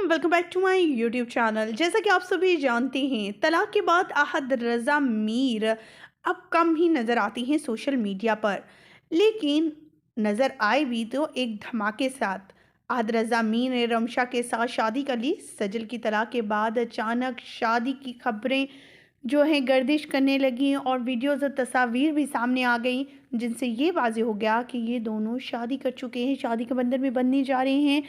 Welcome back to my YouTube channel. जैसा कि आप सभी जानते हैं, तलाक के बाद अहद रज़ा मीर अब कम ही नज़र आती हैं सोशल मीडिया पर, लेकिन नज़र आए भी तो एक धमाके साथ। अहद रज़ा मीर ने रमशा के साथ शादी कर ली। सजल की तलाक के बाद अचानक शादी की खबरें जो हैं गर्दिश करने लगी और वीडियोज़ और तस्वीर भी सामने आ गई, जिनसे ये वाज़ेह हो गया कि ये दोनों शादी कर चुके हैं, शादी के बंधन में बंधने जा रहे हैं।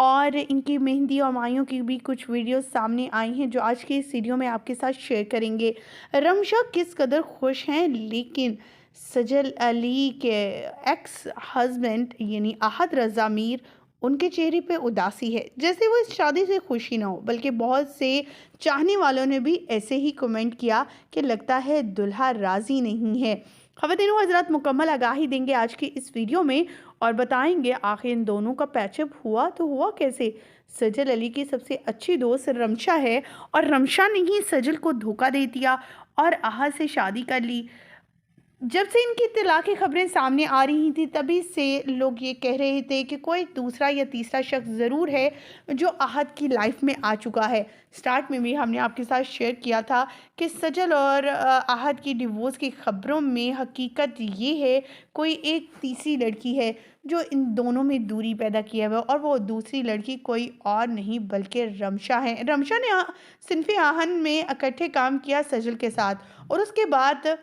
और इनकी मेहंदी और माइयों की भी कुछ वीडियोस सामने आई हैं, जो आज के इस वीडियो में आपके साथ शेयर करेंगे। रमशा किस कदर खुश हैं, लेकिन सजल अली के एक्स हस्बैंड यानी अहद रज़ा मीर, उनके चेहरे पे उदासी है, जैसे वो इस शादी से खुशी ना हो। बल्कि बहुत से चाहने वालों ने भी ऐसे ही कमेंट किया कि लगता है दुल्हा राज़ी नहीं है। ख़वातीन व हज़रात, मुकम्मल आगाही देंगे आज की इस वीडियो में और बताएंगे आखिर इन दोनों का पैचअप हुआ तो हुआ कैसे। सजल अली की सबसे अच्छी दोस्त रमशा है और रमशा ने ही सजल को धोखा दे दिया और अहद से शादी कर ली। जब से इनकी तलाक की खबरें सामने आ रही थी, तभी से लोग ये कह रहे थे कि कोई दूसरा या तीसरा शख्स ज़रूर है जो अहद की लाइफ में आ चुका है। स्टार्ट में भी हमने आपके साथ शेयर किया था कि सजल और अहद की डिवोर्स की खबरों में हकीकत ये है, कोई एक तीसरी लड़की है जो इन दोनों में दूरी पैदा किया हुआ, और वो दूसरी लड़की कोई और नहीं बल्कि रमशा है। रमशा ने सिनफ़े आहन में इकट्ठे काम किया सजल के साथ, और उसके बाद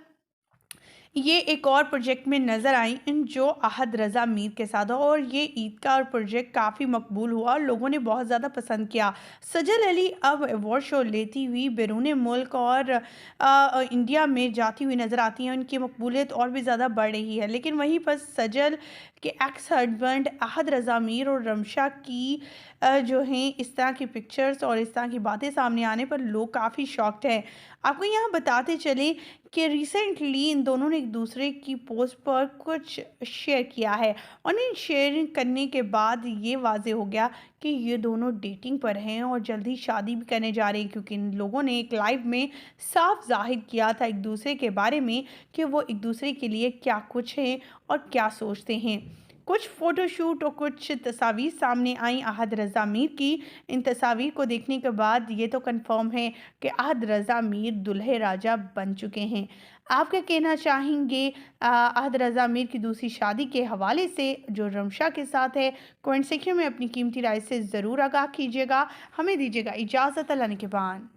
ये एक और प्रोजेक्ट में नज़र आई इन जो अहद रज़ा मीर के साथ हो, और ये ईद का और प्रोजेक्ट काफ़ी मकबूल हुआ और लोगों ने बहुत ज़्यादा पसंद किया। सजल अली अब अवार्ड शो लेती हुई बैरून मुल्क और इंडिया में जाती हुई नज़र आती हैं। उनकी मकबूलियत और भी ज़्यादा बढ़ रही है। लेकिन वहीं पर सजल के एक्स हस्बैंड अहद रज़ा मीर और रमशा की जो हैं इस तरह की पिक्चर्स और इस तरह की बातें सामने आने पर लोग काफ़ी शॉक्ड हैं। आपको यहाँ बताते चले कि रिसेंटली इन दोनों ने एक दूसरे की पोस्ट पर कुछ शेयर किया है, और इन शेयरिंग करने के बाद ये वाज़ेह हो गया कि ये दोनों डेटिंग पर हैं और जल्दी शादी भी करने जा रहे हैं, क्योंकि इन लोगों ने एक लाइव में साफ जाहिर किया था एक दूसरे के बारे में कि वो एक दूसरे के लिए क्या कुछ हैं और क्या सोचते हैं। कुछ फ़ोटोशूट और कुछ तस्वीर सामने आई अहद रज़ा मीर की। इन तस्वीर को देखने के बाद ये तो कंफर्म है कि अहद रज़ा मीर दुल्हे राजा बन चुके हैं। आप क्या कहना चाहेंगे अहद रज़ा मीर की दूसरी शादी के हवाले से जो रमशा के साथ है? कमेंट सेक्शन में अपनी कीमती राय से ज़रूर आगाह कीजिएगा। हमें दीजिएगा इजाज़त। अल्लाह ने के बाद।